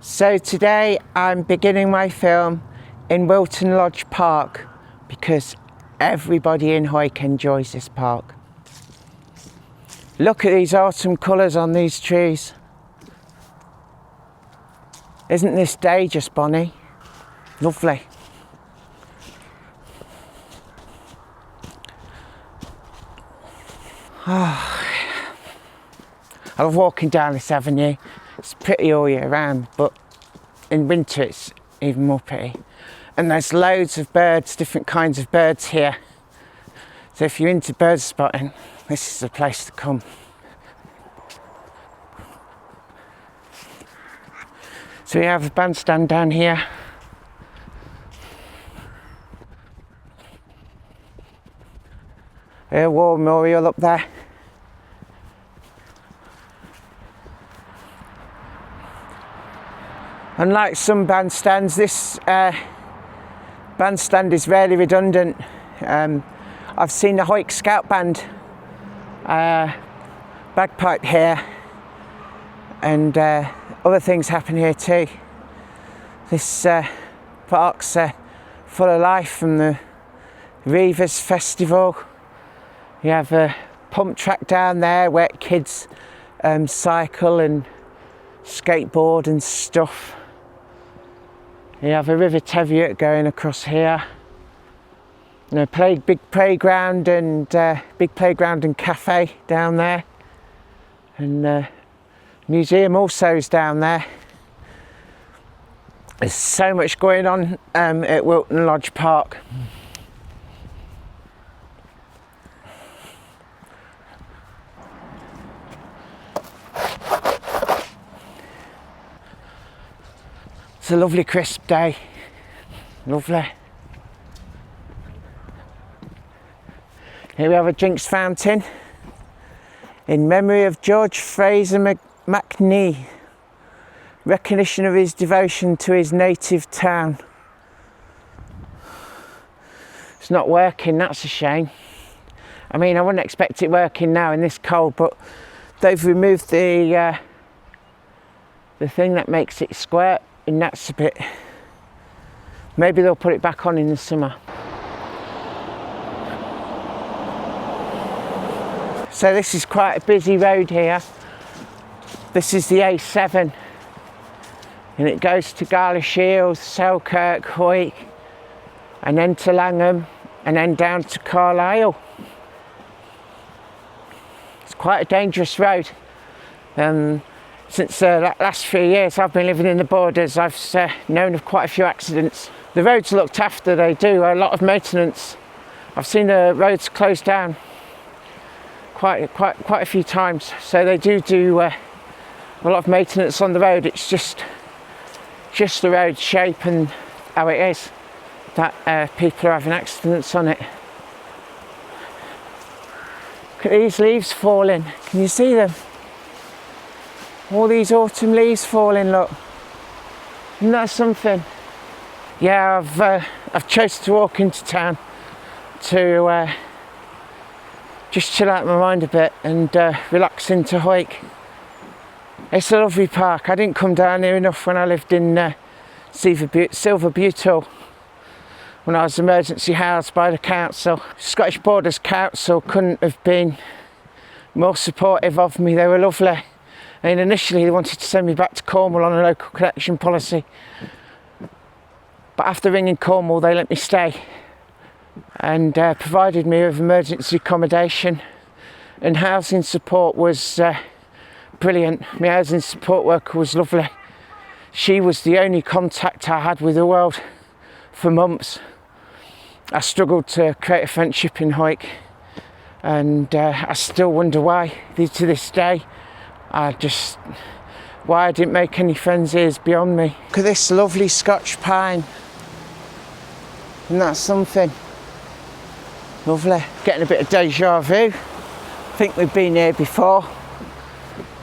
So today I'm beginning my film in Wilton Lodge Park because everybody in Hawick enjoys this park. Look at these autumn colours on these trees. Isn't this day just bonny? Lovely. Oh, I love walking down this avenue. It's pretty all year round, but in winter it's even more pretty. And there's loads of birds, different kinds of birds here. So if you're into bird spotting, this is the place to come. So we have a bandstand down here. A war memorial up there. Unlike some bandstands, this bandstand is rarely redundant. I've seen the Hawick Scout Band bagpipe here, and other things happen here too. This park's full of life, from the Reivers Festival. You have a pump track down there where kids cycle and skateboard and stuff. You have a River Teviot going across here. You know, big playground and cafe down there, and museum also is down there. There's so much going on at Wilton Lodge Park. It's a lovely crisp day. Lovely. Here we have a drinks fountain in memory of George Fraser McNee. Recognition of his devotion to his native town. It's not working, that's a shame. I mean, I wouldn't expect it working now in this cold, but they've removed the thing that makes it squirt, and that's a bit... Maybe they'll put it back on in the summer. So this is quite a busy road here. This is the A7, and it goes to Garlish Shields, Selkirk, Hawick, and then to Langham, and then down to Carlisle. It's quite a dangerous road. Since the last few years I've been living in the Borders, I've known of quite a few accidents. The roads looked after, they do a lot of maintenance. I've seen the roads closed down quite a few times, so they do a lot of maintenance on the road. It's just the road shape and how it is that people are having accidents on it. Look at these leaves falling. Can you see them? All these autumn leaves falling, look. Isn't that something? Yeah, I've chosen to walk into town to just chill out my mind a bit and relax into Hawick. It's a lovely park. I didn't come down here enough when I lived in Silver Butte, when I was emergency housed by the council. Scottish Borders Council couldn't have been more supportive of me. They were lovely. And initially they wanted to send me back to Cornwall on a local connection policy, but after ringing Cornwall they let me stay and provided me with emergency accommodation, and housing support was brilliant. My housing support worker was lovely. She was the only contact I had with the world for months. I struggled to create a friendship in Hawick, and I still wonder why, to this day. Why I didn't make any friends here is beyond me. Look at this lovely Scotch pine. Isn't that something? Lovely. Getting a bit of deja vu. I think we've been here before,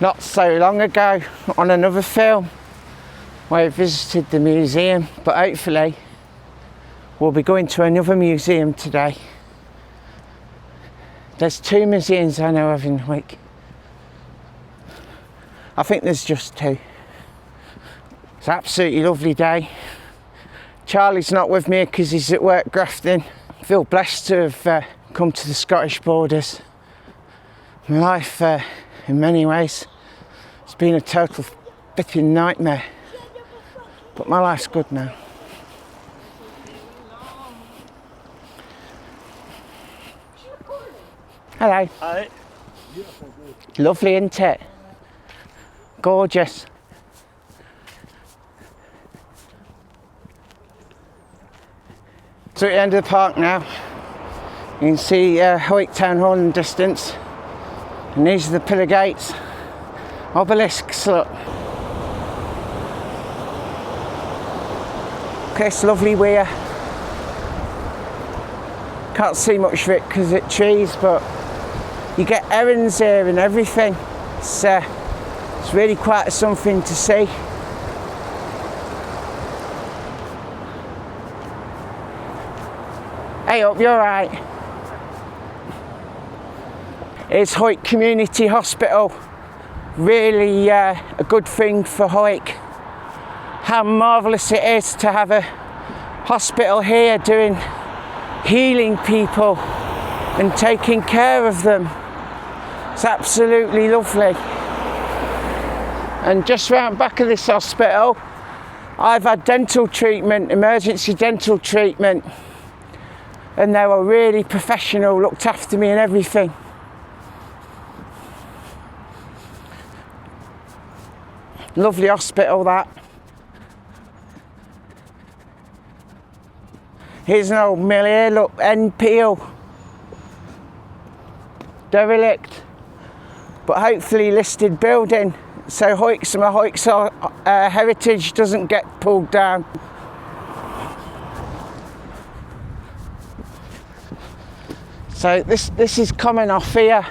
not so long ago, on another film where I visited the museum, but hopefully we'll be going to another museum today. There's 2 museums I know of in Hawick. I think there's just 2. It's an absolutely lovely day. Charlie's not with me because he's at work grafting. I feel blessed to have come to the Scottish borders. My life, in many ways, it's been a total flipping nightmare. But my life's good now. Hello. Hi. Lovely, isn't it? Gorgeous. So at the end of the park now, you can see Hawick Town Hall in the distance, and these are the pillar gates, obelisks, look. Okay, it's lovely weir. Can't see much of it because it's trees, but you get herons here and everything. It's really quite something to see. Hey up, you're right. It's Hawick Community Hospital. Really a good thing for Hawick. How marvellous it is to have a hospital here doing healing people and taking care of them. It's absolutely lovely. And just round back of this hospital, I've had dental treatment, emergency dental treatment, and they were really professional, looked after me and everything. Lovely hospital, that. Here's an old mill here, look, end peel. Derelict, but hopefully listed building, so some of Hawick's heritage doesn't get pulled down. So this is coming off here,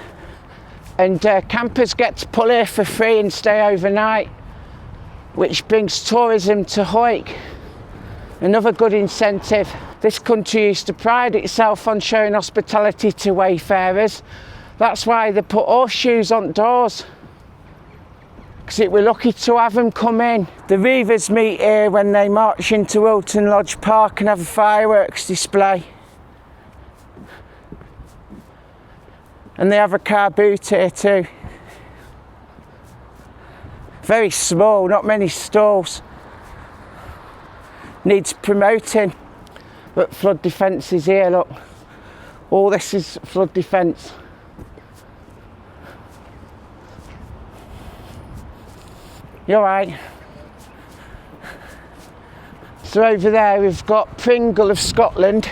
and campers get to pull here for free and stay overnight, which brings tourism to Hawick. Another good incentive. This country used to pride itself on showing hospitality to wayfarers. That's why they put horseshoes on doors, because we're lucky to have them come in. The Reavers meet here when they march into Wilton Lodge Park and have a fireworks display. And they have a car boot here too. Very small, not many stalls. Needs promoting. But flood defence is here, look. All this is flood defence. You're right. So over there we've got Pringle of Scotland.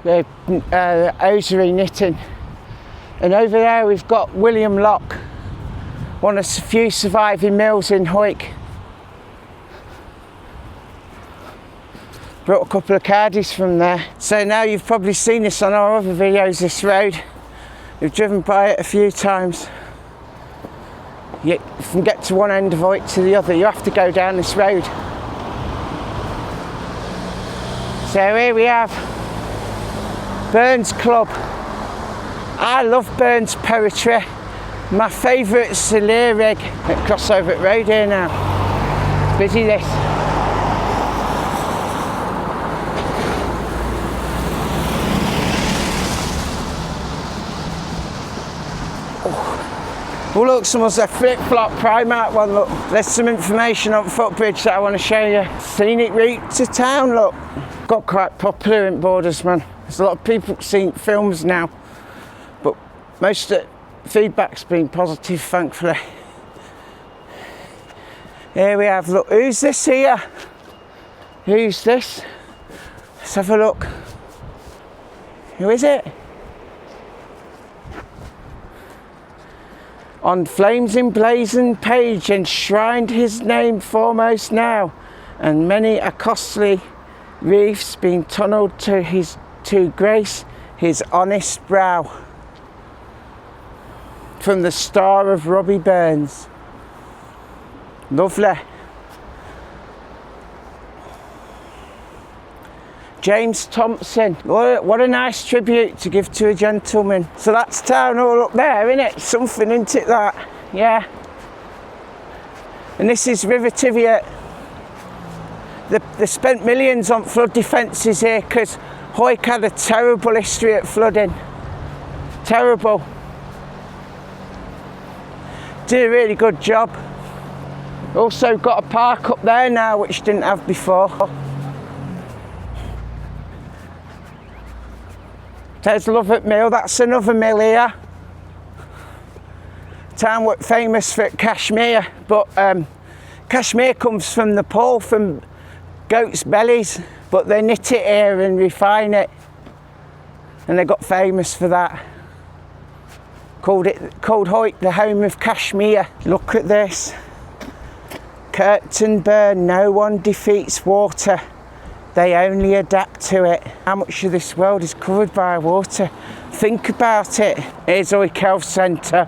The hosiery knitting. And over there we've got William Lock, one of the few surviving mills in Hawick. Brought a couple of cardies from there. So now you've probably seen this on our other videos, this road. We've driven by it a few times. You can get to one end of Hawick to the other, you have to go down this road. So here we have Burns Club. I love Burns poetry. My favourite's the lyric at Crossover Road here now. It's busy this. Oh look, someone's a flip-flop Primark one, look. There's some information on footbridge that I want to show you. Scenic route to town, look. Got quite popular in Borders, man. There's a lot of people seeing films now, but most of the feedback's been positive, thankfully. Here we have, look, who's this here? Who's this? Let's have a look. Who is it? On flames emblazoned page enshrined his name foremost now, and many a costly reef's been tunnelled to grace his honest brow. From the star of Robbie Burns. Lovely. James Thompson. What a nice tribute to give to a gentleman. So that's Town Hall up there, isn't it? Something, isn't it, that? Yeah. And this is River Tiviot. They spent millions on flood defences here because Hawick had a terrible history at flooding. Terrible. Did a really good job. Also got a park up there now which didn't have before. There's Lovat Mill, that's another mill here. Town was famous for cashmere, but cashmere comes from Nepal, from goats' bellies, but they knit it here and refine it, and they got famous for that. Called Hawick the home of cashmere. Look at this. Curtain burn, no one defeats water. They only adapt to it. How much of this world is covered by water? Think about it. Here's Hawick Health Centre.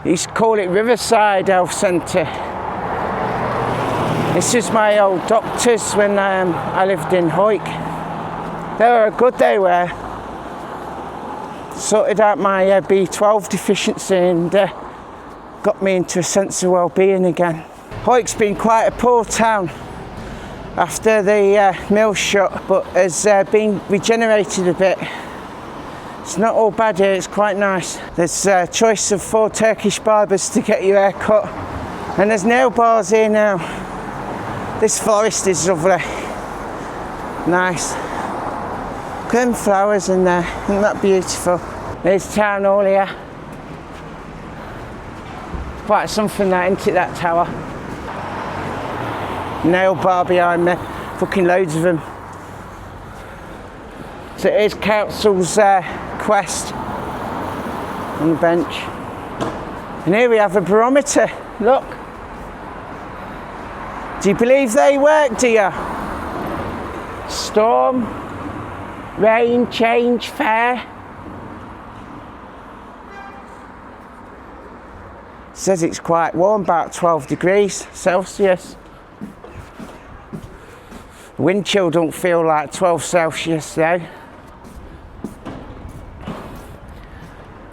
They used to call it Riverside Health Centre. This was my old doctors when I lived in Hawick. They were good, they were. Sorted out my B12 deficiency and got me into a sense of well-being again. Hawick's been quite a poor town after the mill shut, but has been regenerated a bit. It's not all bad here, it's quite nice. There's a choice of 4 Turkish barbers to get your hair cut, and there's nail bars here now. This forest is lovely. Nice. Look at them flowers in there, isn't that beautiful? There's Town Hall here. Quite something that, isn't it, that tower? Nail bar behind me, fucking loads of them. So here's Council's Quest on the bench. And here we have a barometer, look. Do you believe they work, do you? Storm, rain, change, fair. It says it's quite warm, about 12 degrees Celsius. Wind chill don't feel like 12 Celsius though.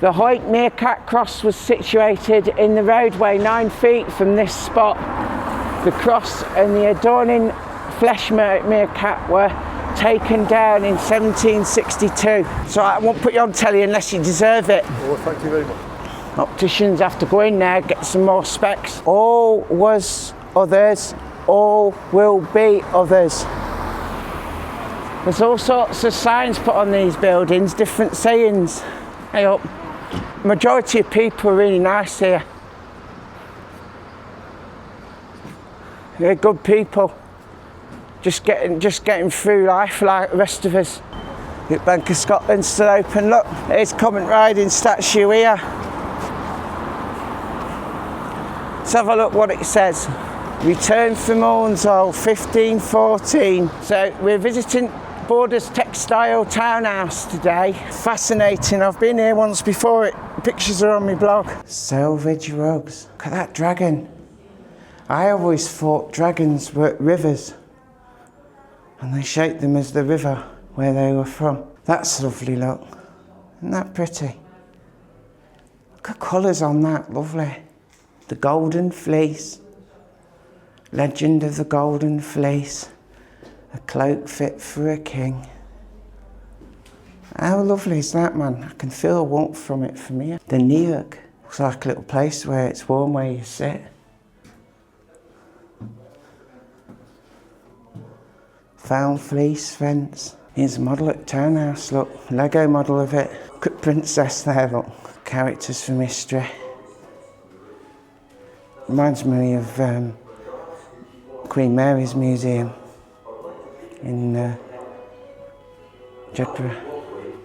The Hawick Meerkat Cross was situated in the roadway 9 feet from this spot. The cross and the adorning flesh meerkat were taken down in 1762. So I won't put you on telly unless you deserve it. Well, thank you very much. Opticians have to go in there, get some more specs. All was others, all will be others. There's all sorts of signs put on these buildings, different sayings. Hey up. Majority of people are really nice here. They're good people. Just getting through life like the rest of us. The Bank of Scotland's still open. Look, there's Covent Riding statue here. Let's have a look what it says. Return from Owensall, 1514. So we're visiting Borders Textile Townhouse today. Fascinating, I've been here once before. Pictures are on my blog. Selvage rugs. Look at that dragon. I always thought dragons were at rivers and they shaped them as the river where they were from. That's lovely, look. Isn't that pretty? Look at colours on that, lovely. The Golden Fleece. Legend of the Golden Fleece. A cloak fit for a king. How lovely is that, man? I can feel the warmth from it from here. The Newark. Looks like a little place where it's warm where you sit. Found fleece fence. Here's a model at Townhouse, look. Lego model of it. Look at Princess there, look. Characters from history. Reminds me of Queen Mary's Museum in Jedburgh.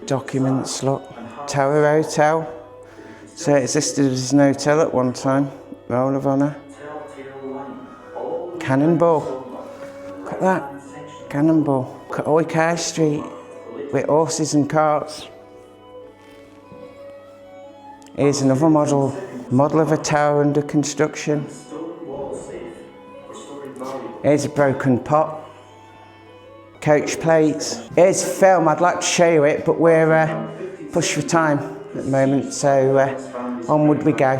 Documents, look. Tower Hotel. So it existed as an hotel at one time. Roll of Honour. Cannonball. Look at that. Cannonball. Look at Hawick High Street with horses and carts. Here's another model. Model of a tower under construction. Here's a broken pot. Coach plates. Here's a film, I'd like to show you it, but we're pushed for time at the moment, so onward we go.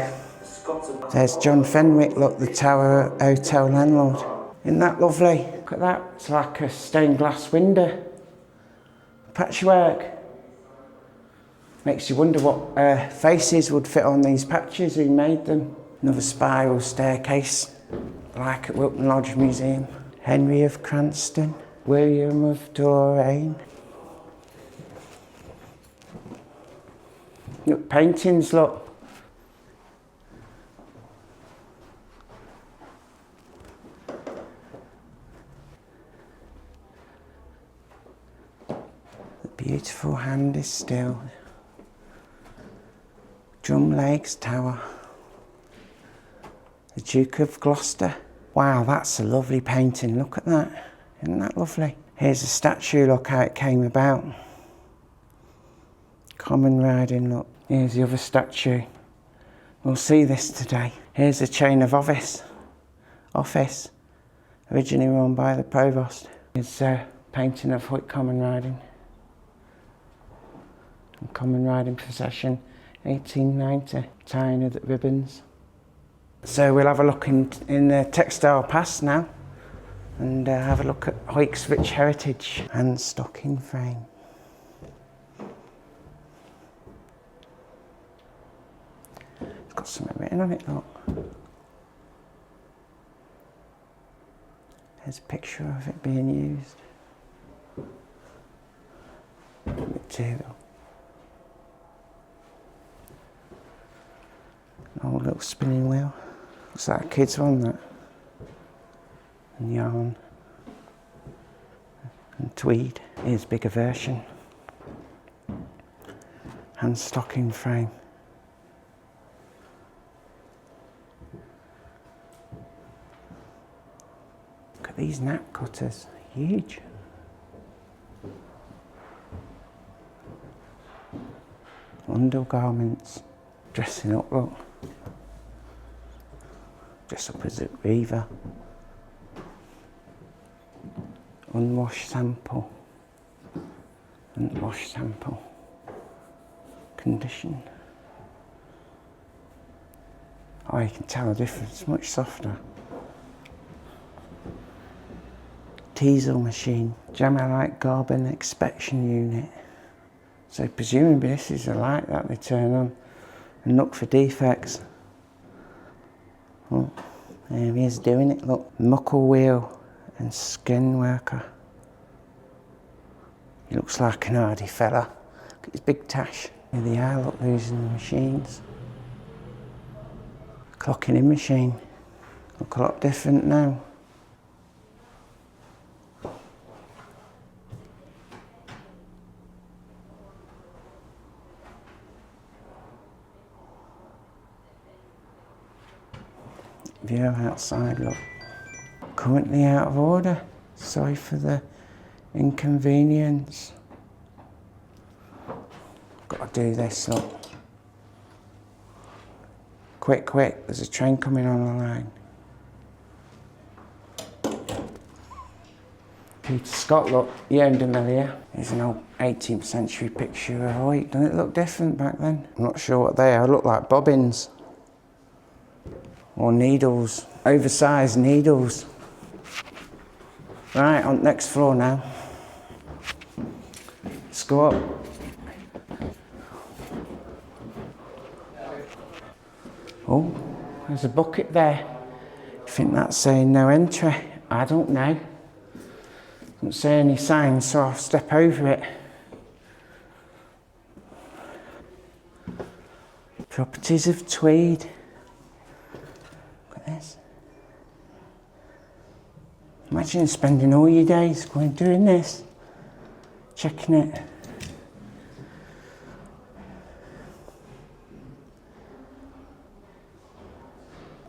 There's John Fenwick, look, the Tower Hotel landlord. Isn't that lovely? Look at that, it's like a stained glass window. Patchwork. Makes you wonder what faces would fit on these patches, who made them. Another spiral staircase, like at Wilton Lodge Museum. Henry of Cranston, William of Dorraine. Look, paintings, look. The beautiful hand is still. Drumlegs Tower. The Duke of Gloucester. Wow, that's a lovely painting, look at that. Isn't that lovely? Here's a statue, look how it came about. Common riding, look. Here's the other statue. We'll see this today. Here's a chain of office, originally run by the Provost. Here's a painting of Hawick Common Riding. Common Riding Procession, 1890, tying of the ribbons. So we'll have a look in the textile past now and have a look at Hawick's rich heritage and stocking frame. It's got something written on it, look. There's a picture of it being used. Material. An old little spinning wheel. Looks like a kid's one, that. And yarn. And tweed. Here's a bigger version. Hand stocking frame. Look at these nap cutters. Huge. Undergarments. Dressing up, look. Dress up as a weaver. Unwashed sample. Unwashed sample. Condition. Oh, you can tell the difference, much softer. Teasel machine. Jammer-like carbon inspection unit. So presumably this is a light that they turn on and look for defects. Oh, there he is doing it, look. Muckle wheel and skin worker. He looks like an hardy fella. Look at his big tash. Here they are, look, losing the machines. Clocking in machine. Look a lot different now. View outside, look. Currently out of order. Sorry for the inconvenience. Got to do this, look. Quick, there's a train coming on the line. Peter Scott, look, he owned a mill here. Here's an old 18th century picture of Hawick. Doesn't it look different back then? I'm not sure what they are. Look like bobbins. Or needles, oversized needles. Right, on the next floor now. Let's go up. Oh, there's a bucket there. I think that's saying no entry. I don't know. Doesn't say any signs, so I'll step over it. Properties of tweed. This. Imagine spending all your days going doing this, checking it.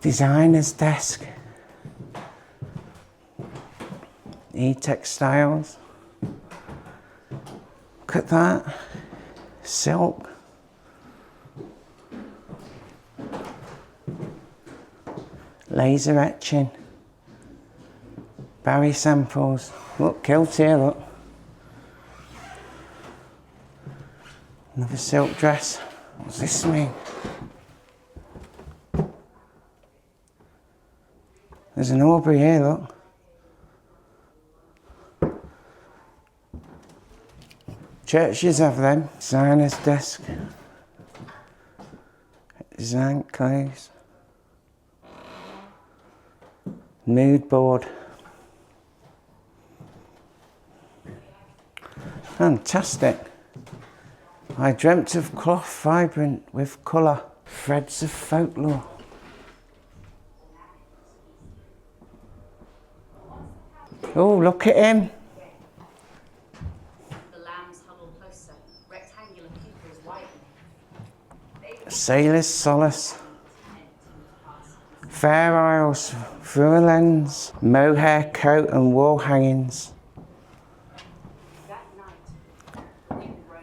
Designer's desk. Textiles. Look at that. Silk. Laser etching. Barry samples. Look, kilt here, look. Another silk dress. What's this mean? There's an Aubrey here, look. Churches have them. Designer's desk. Design clothes. Mood board. Fantastic. I dreamt of cloth vibrant with colour. Threads of folklore. Oh, look at him. The lambs huddle closer. Rectangular pupils widen. Sailor's solace. Fair isles through a lens. Mohair coat and wall hangings. That night, wind rose,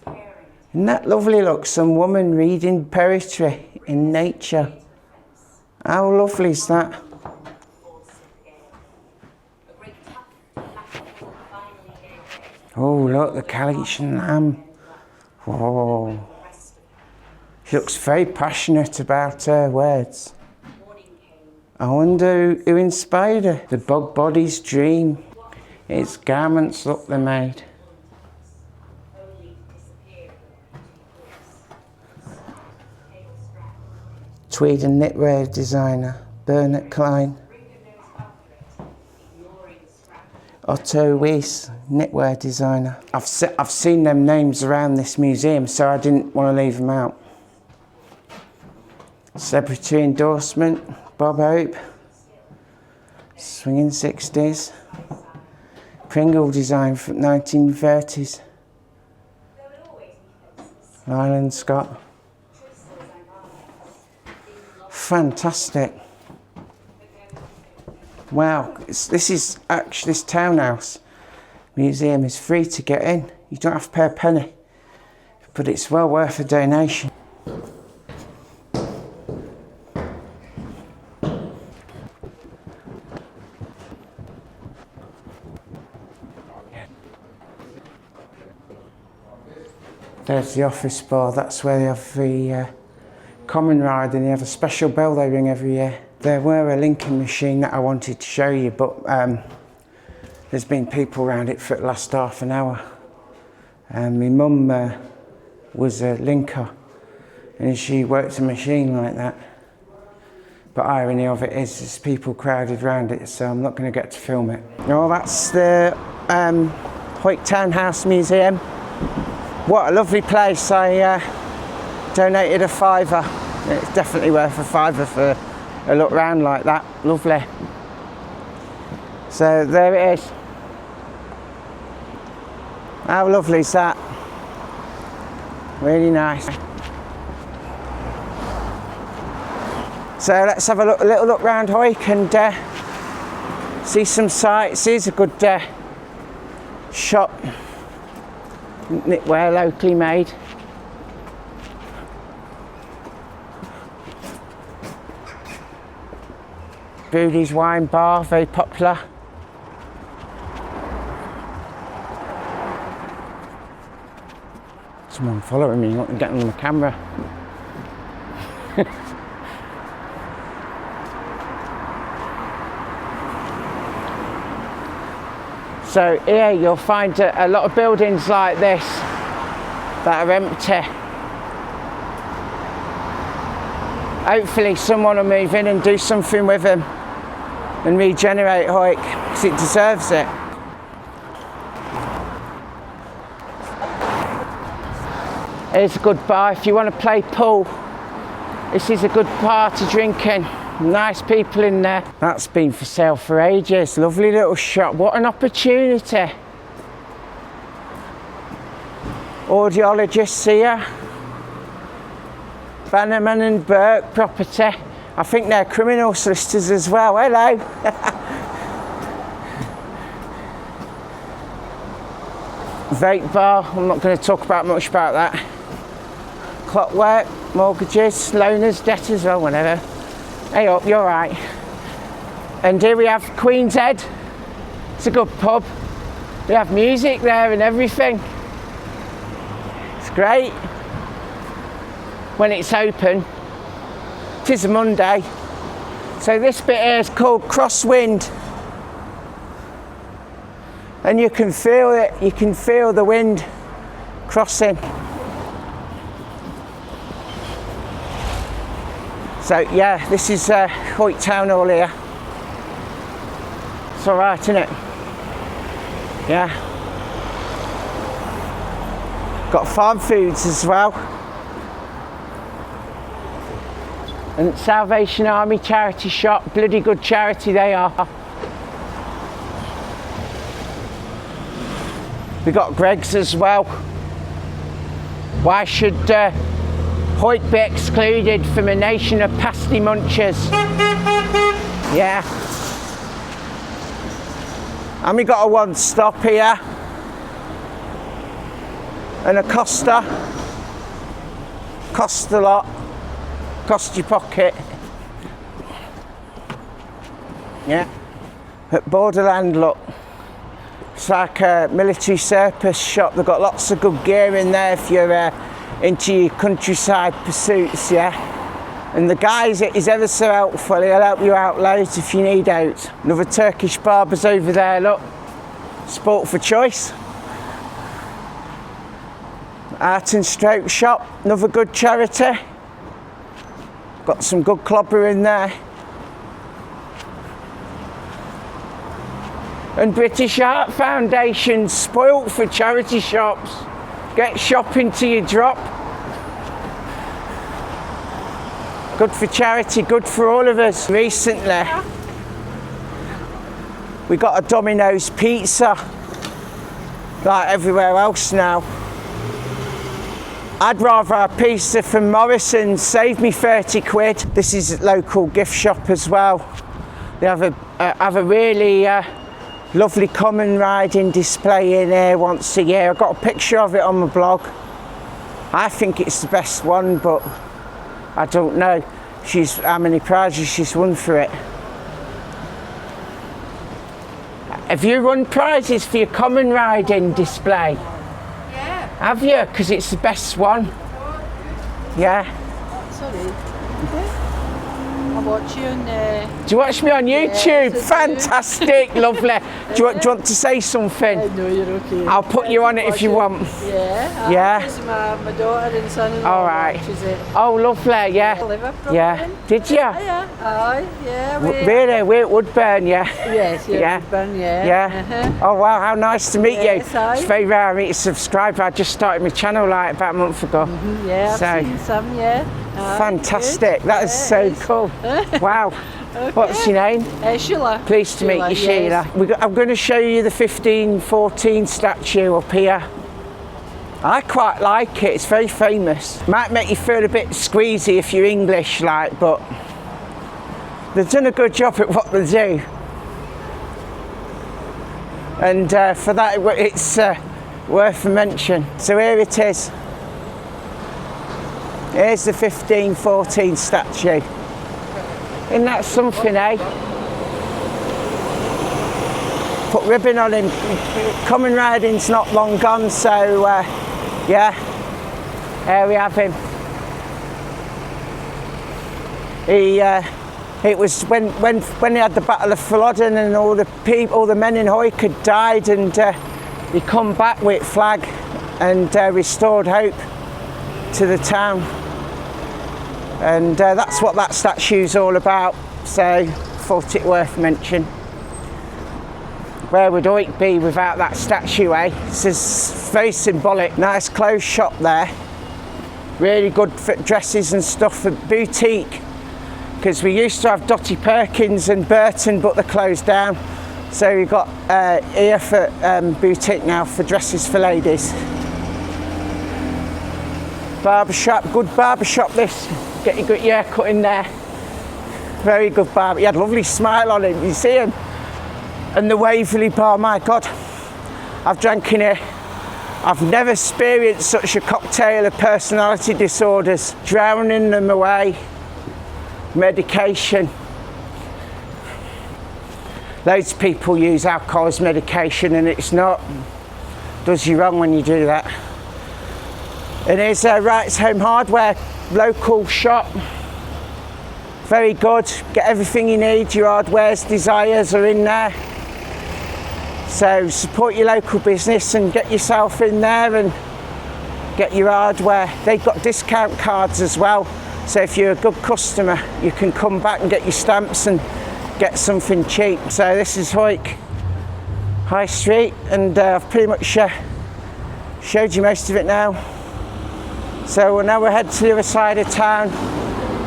tearing. Isn't that lovely? Look, some woman reading poetry in nature. How lovely is that? Oh, look, the Calician lamb. Whoa. She looks very passionate about her words. I wonder who inspired her. The bug body's dream. Its garments look they're made. Tweed and knitwear designer, Bernard Klein. Otto Weiss, knitwear designer. I've seen them names around this museum, so I didn't want to leave them out. Celebrity endorsement, Bob Hope. Swinging 60s. Pringle design from 1930s. Ryland Scott. Fantastic. Wow, this Townhouse Museum is free to get in. You don't have to pay a penny, but it's well worth a donation. There's the office bar, that's where they have the common ride, and they have a special bell they ring every year. There were a linking machine that I wanted to show you, but there's been people around it for the last half an hour. My mum was a linker, and she worked a machine like that. But irony of it is, there's people crowded around it, so I'm not going to get to film it. Oh, that's the Hawick Towerhouse Museum. What a lovely place. I donated a £5. It's definitely worth a £5 for a look round like that. Lovely. So there it is. How lovely is that? Really nice. So let's have a little look round Hawick and see some sights. Here's a good shop. Knitwear, locally made. Boody's Wine Bar, very popular. Someone following me, not getting on the camera. So here you'll find a lot of buildings like this that are empty. Hopefully someone will move in and do something with them and regenerate Hawick, because it deserves it. Here's a good bar if you want to play pool. This is a good bar to drink in. Nice people in there. That's been for sale for ages. Lovely little shop. What an opportunity. Audiologists here. Bannerman and Burke property. I think they're criminal solicitors as well. Hello. Vape bar. I'm not going to talk much about that. Clockwork, mortgages, loaners, debtors, well, whatever. Hey up, you're right. And here we have Queen's Head. It's a good pub. They have music there and everything. It's great when it's open. It is a Monday, So this bit here is called crosswind. And you can feel it, you can feel the wind crossing. So yeah, this is Hawick Town Hall here. It's alright, isn't it? Yeah. Got farm foods as well. And Salvation Army charity shop, bloody good charity they are. We got Greg's as well. Why should Hawick be excluded from a nation of pasty munchers? Yeah. And we got a one stop here. And a Costa. Cost a lot. Cost your pocket. Yeah. At Borderland, look. It's like a military surplus shop. They've got lots of good gear in there if you're into your countryside pursuits, yeah. And the guy is ever so helpful. He'll help you out loads if you need out. Another Turkish barber's over there, look. Sport for choice. Art and Stroke shop, another good charity. Got some good clobber in there. And British Art Foundation, spoilt for charity shops. Get shopping till you drop. Good for charity, good for all of us. Recently, we got a Domino's pizza, like everywhere else now. I'd rather have pizza from Morrison's, save me 30 quid. This is a local gift shop as well. They have a really lovely common riding display in here once a year. I've got a picture of it on my blog. I think it's the best one, but I don't know how many prizes she's won for it. Have you won prizes for your common riding display? Yeah. Have you? Because it's the best one. Yeah. Sorry. I watch you on Do you watch me on YouTube? Yes, Fantastic, lovely. Do you want to say something? No, you're okay. I'll put you on it if you want. Yeah. Yeah. This is my daughter and son-in-law. All right. Watches it. Oh, lovely, yeah. Liverpool. Yeah. Did you? Yeah. Aye. Yeah. Really? We're at Woodburn, yeah. Yes. Yeah. Woodburn, yeah. Yeah. Oh wow, how nice to meet Yes, you. aye. It's very rare I meet a subscriber. I just started my channel like about a month ago. Yeah. So, I've seen some. Yeah. Aye, fantastic. good. That is so Yes. cool. Wow. Okay. What's your name? Sheila. Pleased to meet you, Sheila. Yes. I'm going to show you the 1514 statue up here. I quite like it. It's very famous. Might make you feel a bit squeezy if you're English, like, but they've done a good job at what they do. And for that, it's worth a mention. So here it is. Here's the 1514 statue. Isn't that something, eh? Put ribbon on him. Common riding's not long gone, so yeah. There we have him. It was when they had the Battle of Flodden and all the men in Hawick had died, and he come back with flag and restored hope to the town. And that's what that statue's all about, so thought it worth mention. Where would Hawick be without that statue, eh? It's just very symbolic. Nice clothes shop there. Really good for dresses and stuff for boutique, because we used to have Dottie Perkins and Burton, but they're closed down. So we've got here for boutique now for dresses for ladies. Barbershop, good barbershop this. Get your good haircut in there. Very good barber. He had a lovely smile on him, you see him? And the Waverley Bar, my God. I've drank in here. I've never experienced such a cocktail of personality disorders. Drowning them away. Medication. Loads of people use alcohol as medication, and it's not. Does you wrong when you do that. And here's Wright's Home Hardware, local shop. very good. Get everything you need, your hardwares, desires are in there. So support your local business and get yourself in there and get your hardware. They've got discount cards as well. So if you're a good customer, you can come back and get your stamps and get something cheap. So this is Hawick High Street, and I've pretty much showed you most of it now. So we'll now head to the other side of town,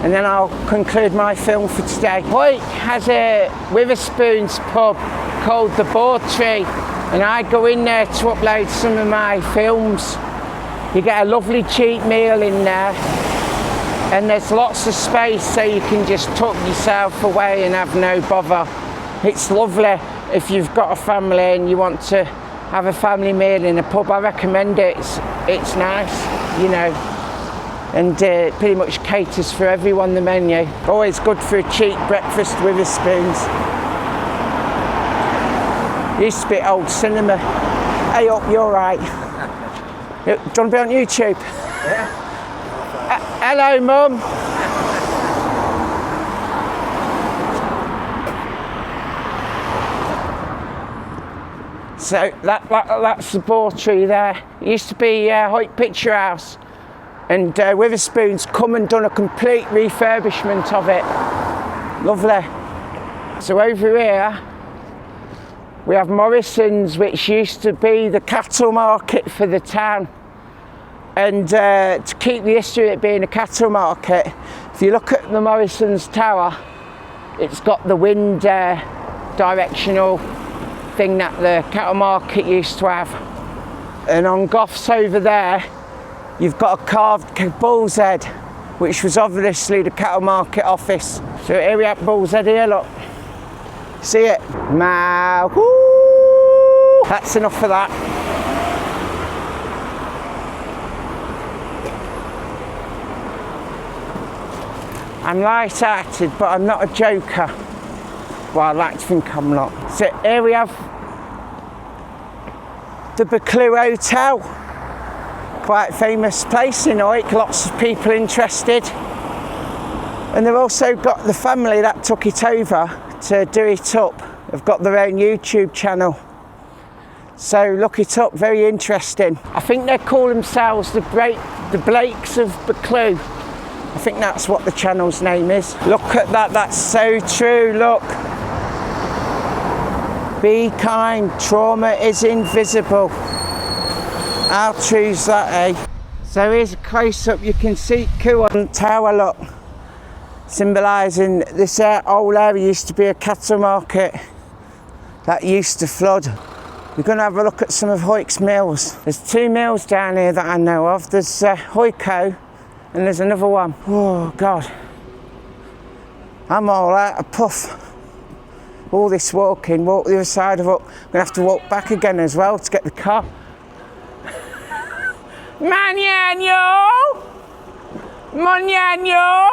and then I'll conclude my film for today. Hawick has a Witherspoon's pub called the Board Tree, and I go in there to upload some of my films. You get a lovely cheap meal in there, and there's lots of space so you can just tuck yourself away and have no bother. It's lovely if you've got a family and you want to have a family meal in a pub. I recommend it. It's nice, you know, and pretty much caters for everyone, the menu. Always good for a cheap breakfast with a spoons. Used to be old cinema. Hey up, you're right. Do you want to be on YouTube? Yeah. Hello, Mum. So that's the Board Tree there. It used to be Hawick Picture House, and Witherspoon's come and done a complete refurbishment of it. Lovely. So over here we have Morrison's, which used to be the cattle market for the town. And to keep the history of it being a cattle market, if you look at the Morrison's Tower, it's got the wind directional thing that the cattle market used to have. And on Goff's over there, you've got a carved bull's head, which was obviously the cattle market office. So here we have bull's head here, look. See it? Maa, woo! That's enough for that. I'm light-hearted, but I'm not a joker. Well, I like to think I'm not. So here we have the Buccleuch Hotel. Quite a famous place in Hawick, lots of people interested. And they've also got the family that took it over to do it up. They've got their own YouTube channel. So look it up, very interesting. I think they call themselves the Blakes of Buccleuch. I think that's what the channel's name is. Look at that, that's so true, look. Be kind, trauma is invisible. How true's that, eh? So here's a close-up, you can see Cowan Tower, look. Symbolising this whole area used to be a cattle market that used to flood. We're going to have a look at some of Hawick's mills. There's two mills down here that I know of. There's Hawick, and there's another one. Oh God, I'm all out of puff. All this walking, walk the other side of it. I'm gonna have to walk back again as well to get the car. Manano! Manano!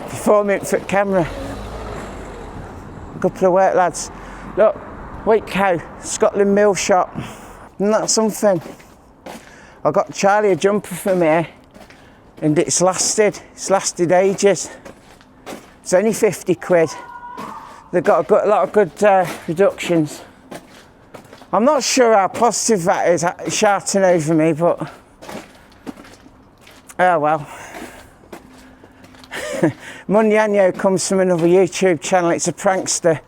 4 minutes for camera. A couple of work lads. Look, Hawick Cow, Scotland Mill Shop. Isn't that something? I got Charlie a jumper from here, and it's lasted ages. It's only 50 quid. They've got a lot of good reductions. I'm not sure how positive that is shouting over me, but oh well. Munyano comes from another YouTube channel. It's a prankster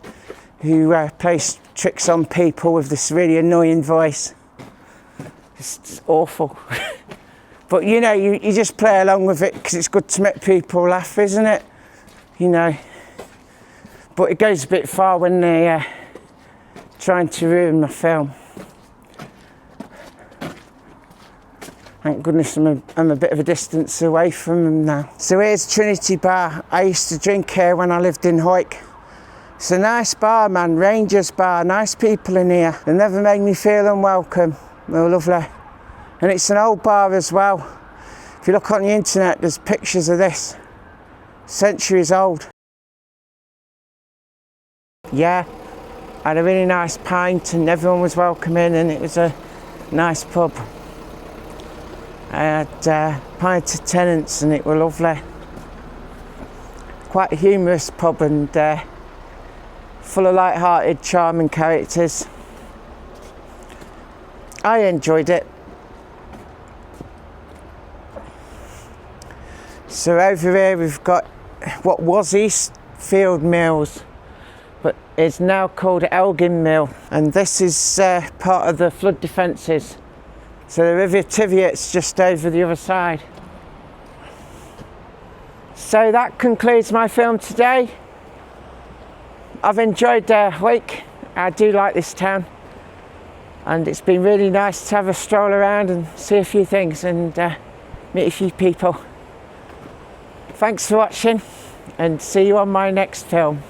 who plays tricks on people with this really annoying voice. It's awful. But you know, you just play along with it because it's good to make people laugh, isn't it? You know. But it goes a bit far when they're trying to ruin my film. Thank goodness I'm a bit of a distance away from them now. So here's Trinity Bar. I used to drink here when I lived in Hawick. It's a nice bar, man, Rangers bar, nice people in here. They never made me feel unwelcome. They're lovely. And it's an old bar as well. If you look on the internet, there's pictures of this. Centuries old. Yeah, I had a really nice pint and everyone was welcoming and it was a nice pub. I had a pint of Tennent's and it were lovely. Quite a humorous pub and full of light-hearted, charming characters. I enjoyed it. So over here we've got what was Eastfield Mills, but is now called Elgin Mill, and this is part of the flood defences. So the River Teviot's just over the other side. So that concludes my film today. I've enjoyed Hawick. I do like this town, and it's been really nice to have a stroll around and see a few things and meet a few people. Thanks for watching, and see you on my next film.